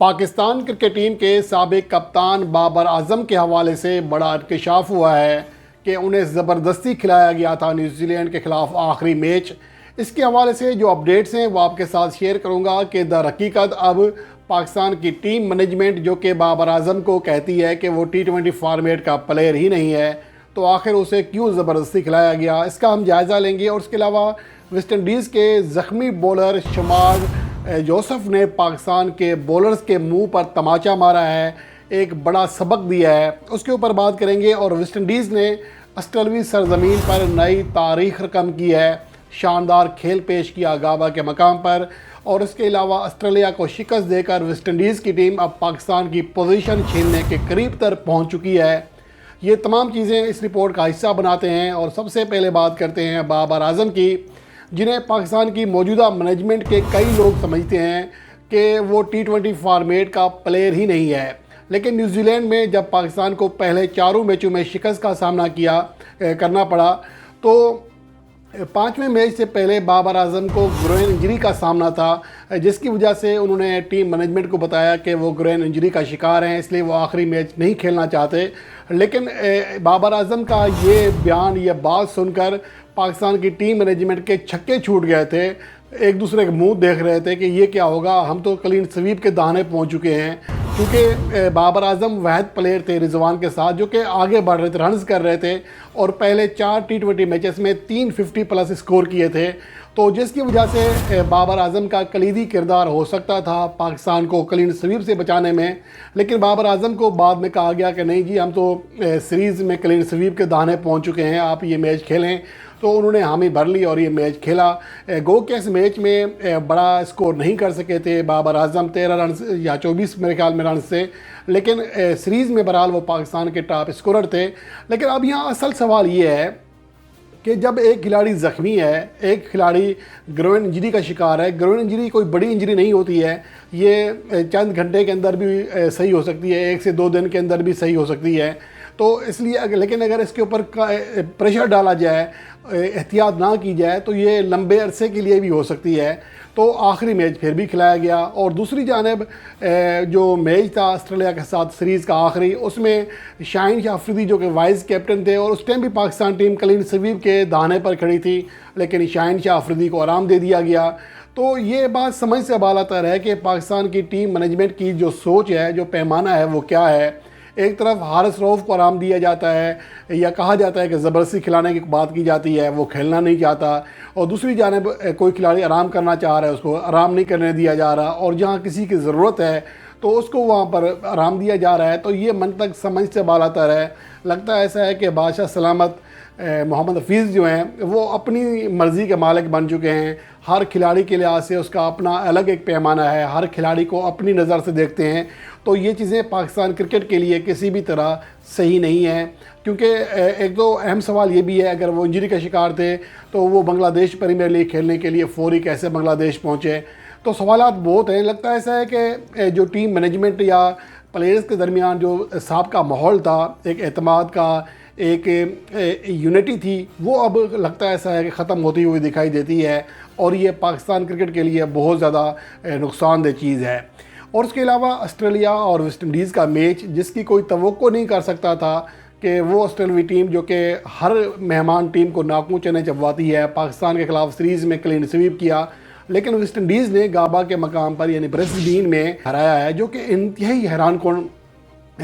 Pakistan cricket team کے سابق کپتان بابر اعظم کے حوالے سے بڑا انکشاف ہوا ہے کہ انہیں زبردستی کھلایا گیا تھا نیوزی لینڈ کے خلاف آخری میچ۔ اس کے حوالے سے جو اپڈیٹس ہیں وہ آپ کے ساتھ شیئر کروں گا کہ در حقیقت اب پاکستان کی ٹیم مینجمنٹ جو کہ بابر اعظم کو کہتی ہے کہ وہ T20 فارمیٹ کا پلیئر ہی نہیں ہے، تو آخر اسے کیوں زبردستی کھلایا گیا، اس کا ہم جائزہ لیں گے۔ اور اس کے علاوہ ویسٹ انڈیز کے زخمی بولر شمار یوسف نے پاکستان کے بولرز کے منہ پر تماچا مارا ہے، ایک بڑا سبق دیا ہے، اس کے اوپر بات کریں گے۔ اور ویسٹ انڈیز نے آسٹریلوی سرزمین پر نئی تاریخ رقم کی ہے، شاندار کھیل پیش کیا گابا کے مقام پر۔ اور اس کے علاوہ آسٹریلیا کو شکست دے کر ویسٹ انڈیز کی ٹیم اب پاکستان کی پوزیشن چھیننے کے قریب تر پہنچ چکی ہے۔ یہ تمام چیزیں اس رپورٹ کا حصہ بناتے ہیں۔ اور سب سے پہلے بات کرتے ہیں بابر اعظم کی، جنہیں پاکستان کی موجودہ مینجمنٹ کے کئی لوگ سمجھتے ہیں کہ وہ T20 فارمیٹ کا پلیئر ہی نہیں ہے، لیکن نیوزی لینڈ میں جب پاکستان کو پہلے 4 میچوں میں شکست کا سامنا کرنا پڑا تو 5ویں میچ سے پہلے بابر اعظم کو گروین انجری کا سامنا تھا، جس کی وجہ سے انہوں نے ٹیم مینجمنٹ کو بتایا کہ وہ گروین انجری کا شکار ہیں، اس لیے وہ آخری میچ نہیں کھیلنا چاہتے۔ لیکن بابر اعظم کا یہ بیان، یہ بات سن کر پاکستان کی ٹیم مینجمنٹ کے چھکے چھوٹ گئے تھے، ایک دوسرے کے منہ دیکھ رہے تھے کہ یہ کیا ہوگا، ہم تو کلین سویپ کے دہانے پہنچ چکے ہیں۔ کیونکہ بابر اعظم واحد پلیئر تھے رضوان کے ساتھ جو کہ آگے بڑھ رہے تھے، رنز کر رہے تھے، اور پہلے 4 T20 میچز میں 350 پلس اسکور کیے تھے، تو جس کی وجہ سے بابر اعظم کا کلیدی کردار ہو سکتا تھا پاکستان کو کلین سویپ سے بچانے میں۔ لیکن بابر اعظم کو بعد میں کہا گیا کہ نہیں جی، ہم تو سیریز میں کلین سویپ کے دہانے پہنچ چکے ہیں، آپ یہ میچ کھیلیں۔ تو انہوں نے حامی بھر لی اور یہ میچ کھیلا۔ گو کہ اس میچ میں بڑا اسکور نہیں کر سکے تھے بابر اعظم، 13 رنز یا 24 میرے خیال میں رنز سے، لیکن سیریز میں بہرحال وہ پاکستان کے ٹاپ اسکورر تھے۔ لیکن اب یہاں اصل سوال یہ ہے کہ جب ایک کھلاڑی زخمی ہے، ایک کھلاڑی گروین انجری کا شکار ہے، گروین انجری کوئی بڑی انجری نہیں ہوتی ہے، یہ چند گھنٹے کے اندر بھی صحیح ہو سکتی ہے، 1 سے 2 دن کے اندر بھی صحیح ہو سکتی ہے۔ تو اس لیے لیکن اگر اس کے اوپر پریشر ڈالا جائے، احتیاط نہ کی جائے، تو یہ لمبے عرصے کے لیے بھی ہو سکتی ہے۔ تو آخری میچ پھر بھی کھلایا گیا۔ اور دوسری جانب جو میچ تھا آسٹریلیا کے ساتھ سیریز کا آخری، اس میں شاہین شاہ افریدی جو کہ وائس کیپٹن تھے، اور اس ٹائم بھی پاکستان ٹیم کلین سویپ کے دہانے پر کھڑی تھی، لیکن شاہین شاہ افریدی کو آرام دے دیا گیا۔ تو یہ بات سمجھ سے بالاتر ہے کہ پاکستان کی ٹیم مینجمنٹ کی جو سوچ ہے، جو پیمانہ ہے، وہ کیا ہے۔ ایک طرف حارث رؤف کو آرام دیا جاتا ہے یا کہا جاتا ہے کہ زبردستی کھلانے کی بات کی جاتی ہے، وہ کھیلنا نہیں چاہتا، اور دوسری جانب کوئی کھلاڑی آرام کرنا چاہ رہا ہے، اس کو آرام نہیں کرنے دیا جا رہا، اور جہاں کسی کی ضرورت ہے تو اس کو وہاں پر آرام دیا جا رہا ہے۔ تو یہ منطق سمجھ سے بالاتر ہے۔ لگتا ہے ایسا ہے کہ بادشاہ سلامت محمد حفیظ جو ہیں وہ اپنی مرضی کے مالک بن چکے ہیں، ہر کھلاڑی کے لحاظ سے اس کا اپنا الگ ایک پیمانہ ہے، ہر کھلاڑی کو اپنی نظر سے دیکھتے ہیں۔ تو یہ چیزیں پاکستان کرکٹ کے لیے کسی بھی طرح صحیح نہیں ہیں، کیونکہ ایک تو اہم سوال یہ بھی ہے، اگر وہ انجری کا شکار تھے تو وہ بنگلہ دیش پریمیئر لیگ کھیلنے کے لیے فوری کیسے بنگلہ دیش پہنچے۔ تو سوالات بہت ہیں۔ لگتا ہے ایسا ہے کہ جو ٹیم مینجمنٹ یا پلیئرز کے درمیان جو سابقہ ماحول تھا، ایک اعتماد کا، ایک یونٹی تھی، وہ اب لگتا ہے ایسا ہے کہ ختم ہوتی ہوئی دکھائی دیتی ہے، اور یہ پاکستان کرکٹ کے لیے بہت زیادہ نقصان دہ چیز ہے۔ اور اس کے علاوہ آسٹریلیا اور ویسٹ انڈیز کا میچ، جس کی کوئی توقع نہیں کر سکتا تھا کہ وہ آسٹریلوی ٹیم جو کہ ہر مہمان ٹیم کو ناکوں چنے چبواتی ہے، پاکستان کے خلاف سیریز میں کلین سویپ کیا، لیکن ویسٹ انڈیز نے گابا کے مقام پر یعنی برسبین میں ہرایا ہے، جو کہ انتہائی حیران کن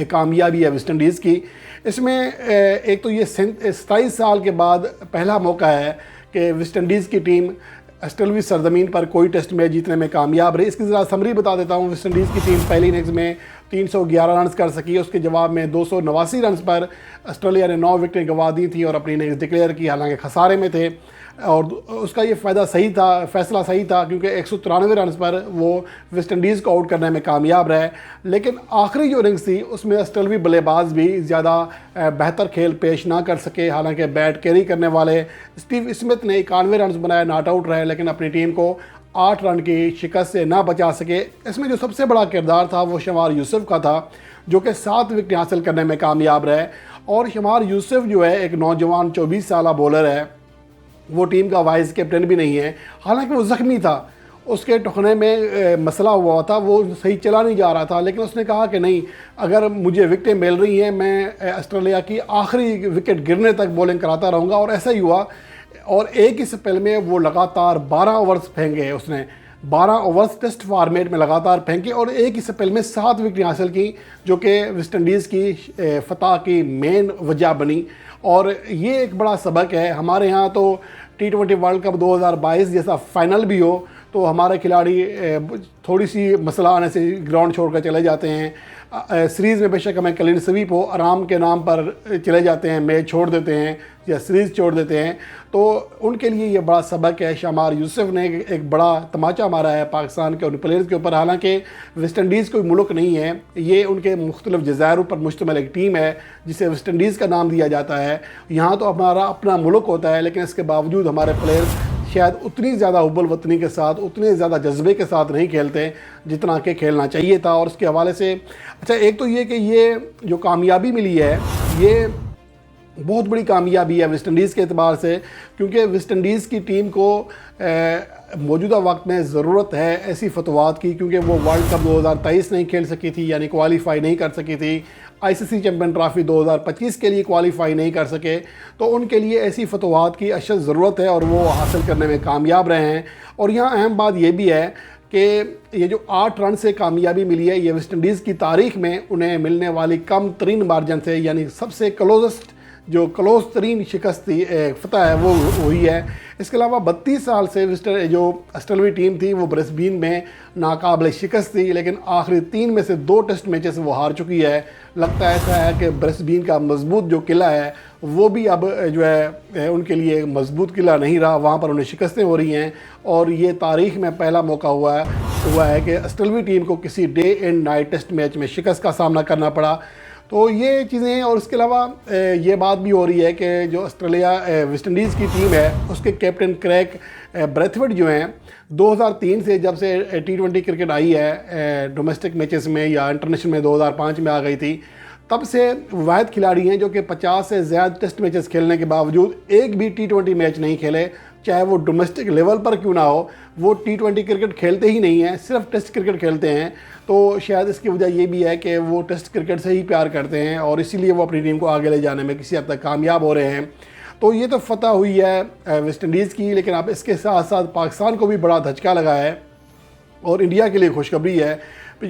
کامیابی ہے ویسٹ انڈیز کی۔ اس میں ایک تو یہ 27 سال کے بعد پہلا موقع ہے کہ ویسٹ انڈیز کی ٹیم آسٹریلوی سرزمین پر کوئی ٹیسٹ میچ جیتنے میں کامیاب رہی۔ اس کی ذرا سمری بتا دیتا ہوں۔ ویسٹ انڈیز کی ٹیم پہلی اننگز میں 311 رنز کر سکی، اس کے جواب میں 289 رنز پر آسٹریلیا نے 9 وکٹیں گنوا دی تھیں اور اپنی اننگز ڈکلیئر کی، حالانکہ خسارے میں تھے۔ اور اس کا یہ فیصلہ صحیح تھا کیونکہ 193 رنز پر وہ ویسٹ انڈیز کو آؤٹ کرنے میں کامیاب رہے۔ لیکن آخری جو اننگز تھی اس میں آسٹریلوی بلے باز بھی زیادہ بہتر کھیل پیش نہ کر سکے، حالانکہ بیٹ کیری کرنے والے اسٹیو اسمتھ نے 91 رنز بنائے، ناٹ آؤٹ رہے، لیکن اپنی ٹیم کو 8 رن کی شکست سے نہ بچا سکے۔ اس میں جو سب سے بڑا کردار تھا وہ شمار یوسف کا تھا، جو کہ 7 وکٹیں حاصل کرنے میں کامیاب رہے۔ اور شمار یوسف جو ہے ایک نوجوان 24 سالہ بولر ہے، وہ ٹیم کا وائس کیپٹن بھی نہیں ہے، حالانکہ وہ زخمی تھا، اس کے ٹخنے میں مسئلہ ہوا تھا، وہ صحیح چلا نہیں جا رہا تھا، لیکن اس نے کہا کہ نہیں، اگر مجھے وکٹیں مل رہی ہیں میں آسٹریلیا کی آخری وکٹ گرنے تک بولنگ کراتا رہوں گا، اور ایسا ہی ہوا۔ اور ایک ہی سپیل میں وہ لگاتار 12 اوورز پھینکے، اس نے 12 اوورز ٹیسٹ فارمیٹ میں لگاتار پھینکے اور ایک ہی سپیل میں 7 وکٹیں حاصل کی، جو کہ ویسٹ انڈیز کی فتح کی مین وجہ بنی۔ اور یہ ایک بڑا سبق ہے ہمارے ہاں تو T20 ورلڈ کپ 2022 جیسا فائنل بھی ہو تو ہمارے کھلاڑی تھوڑی سی مسئلہ آنے سے گراؤنڈ چھوڑ کر چلے جاتے ہیں۔ سیریز میں بے شک ہمیں کلین سویپ ہو، آرام کے نام پر چلے جاتے ہیں، میچ چھوڑ دیتے ہیں یا سیریز چھوڑ دیتے ہیں، تو ان کے لیے یہ بڑا سبق ہے۔ شمار یوسف نے ایک بڑا تماچا مارا ہے پاکستان کے ان پلیئرز کے اوپر، حالانکہ ویسٹ انڈیز کوئی ملک نہیں ہے، یہ ان کے مختلف جزائروں پر مشتمل ایک ٹیم ہے جسے ویسٹ انڈیز کا نام دیا جاتا ہے۔ یہاں تو ہمارا اپنا ملک ہوتا ہے، لیکن اس کے باوجود ہمارے پلیئرز شاید اتنی زیادہ حب الوطنی کے ساتھ، اتنے زیادہ جذبے کے ساتھ نہیں کھیلتے جتنا کہ کھیلنا چاہیے تھا۔ اور اس کے حوالے سے اچھا ایک تو یہ کہ یہ جو کامیابی ملی ہے یہ بہت بڑی کامیابی ہے ویسٹ انڈیز کے اعتبار سے، کیونکہ ویسٹ انڈیز کی ٹیم کو موجودہ وقت میں ضرورت ہے ایسی فتوحات کی، کیونکہ وہ ورلڈ کپ 2023 نہیں کھیل سکی تھی، یعنی کوالیفائی نہیں کر سکی تھی، ICC چیمپئن ٹرافی 2025 کے لیے کوالیفائی نہیں کر سکے، تو ان کے لیے ایسی فتوحات کی اشد ضرورت ہے اور وہ حاصل کرنے میں کامیاب رہے ہیں۔ اور یہاں اہم بات یہ بھی ہے کہ یہ جو 8 رن سے کامیابی ملی ہے، یہ ویسٹ انڈیز کی تاریخ میں انہیں ملنے والی کم ترین مارجن سے، یعنی سب سے کلوز ترین شکست تھی، فتح ہے، وہ ہوئی ہے۔ اس کے علاوہ 32 سال سے جو آسٹریلوی ٹیم تھی وہ برسبین میں ناقابل شکست تھی، لیکن آخری 3 میں سے 2 ٹیسٹ میچز وہ ہار چکی ہے۔ لگتا ایسا ہے کہ برسبین کا مضبوط جو قلعہ ہے وہ بھی اب جو ہے ان کے لیے مضبوط قلعہ نہیں رہا، وہاں پر انہیں شکستیں ہو رہی ہیں، اور یہ تاریخ میں پہلا موقع ہوا ہے کہ آسٹریلوی ٹیم کو کسی day and night test match میں شکست کا سامنا کرنا پڑا۔ تو یہ چیزیں ہیں، اور اس کے علاوہ یہ بات بھی ہو رہی ہے کہ جو ویسٹ انڈیز کی ٹیم ہے اس کے کیپٹن کریگ بریتھویٹ جو ہیں 2003 سے جب سے T20 کرکٹ آئی ہے ڈومیسٹک میچز میں یا انٹرنیشنل میں 2005 میں آ گئی تھی، تب سے واحد کھلاڑی ہیں جو کہ 50 سے زیادہ ٹیسٹ میچز کھیلنے کے باوجود ایک بھی T20 میچ نہیں کھیلے، چاہے وہ ڈومیسٹک لیول پر کیوں نہ ہو، وہ T20 کرکٹ کھیلتے ہی نہیں ہیں، صرف ٹیسٹ کرکٹ کھیلتے ہیں۔ تو شاید اس کی وجہ یہ بھی ہے کہ وہ ٹیسٹ کرکٹ سے ہی پیار کرتے ہیں، اور اسی لیے وہ اپنی ٹیم کو آگے لے جانے میں کسی حد تک کامیاب ہو رہے ہیں۔ تو یہ تو فتح ہوئی ہے ویسٹ انڈیز کی، لیکن اب اس کے ساتھ ساتھ پاکستان کو بھی بڑا دھچکا لگا ہے، اور انڈیا کے لیے خوشخبری ہے۔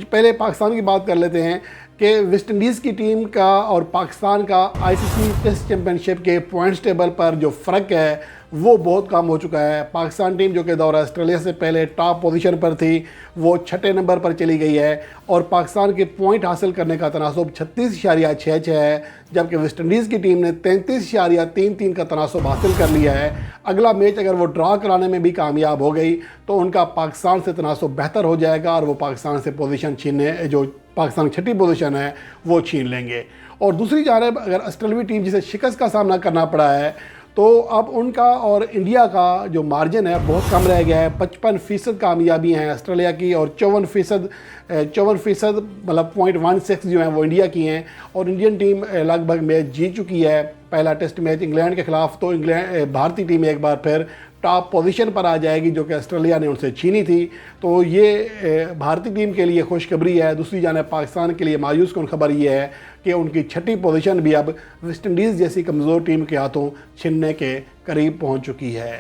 پہلے پاکستان کی بات کر لیتے ہیں کہ ویسٹ انڈیز کی ٹیم کا اور پاکستان کا ICC ٹیسٹ چیمپئن شپ کے پوائنٹس ٹیبل پر جو فرق ہے وہ بہت کم ہو چکا ہے۔ پاکستان ٹیم جو کہ دورہ آسٹریلیا سے پہلے ٹاپ پوزیشن پر تھی وہ 6 نمبر پر چلی گئی ہے، اور پاکستان کے پوائنٹ حاصل کرنے کا تناسب 36.66 ہے، جبکہ ویسٹ انڈیز کی ٹیم نے 33.33 کا تناسب حاصل کر لیا ہے۔ اگلا میچ اگر وہ ڈرا کرانے میں بھی کامیاب ہو گئی تو ان کا پاکستان سے تناسب بہتر ہو جائے گا، اور وہ پاکستان سے پوزیشن جو پاکستان کی 6ٹھی پوزیشن ہے وہ چھین لیں گے۔ اور دوسری جانب اگر آسٹریلوی ٹیم جسے شکست کا سامنا کرنا پڑا ہے تو اب ان کا اور انڈیا کا جو مارجن ہے بہت کم رہ گیا ہے۔ 55% کامیابی ہیں آسٹریلیا کی، اور 54% مطلب 0.16 جو ہیں وہ انڈیا کی ہیں، اور انڈین ٹیم لگ بھگ میچ جیت چکی ہے۔ پہلا ٹیسٹ میچ انگلینڈ کے خلاف، تو بھارتی ٹیم ایک بار پھر ٹاپ پوزیشن پر آ جائے گی جو کہ آسٹریلیا نے ان سے چھینی تھی۔ تو یہ بھارتی ٹیم کے لیے خوشخبری ہے۔ دوسری جانب پاکستان کے لیے مایوس کن خبر یہ ہے کہ ان کی 6ٹھی پوزیشن بھی اب ویسٹ انڈیز جیسی کمزور ٹیم کے ہاتھوں چھننے کے قریب پہنچ چکی ہے۔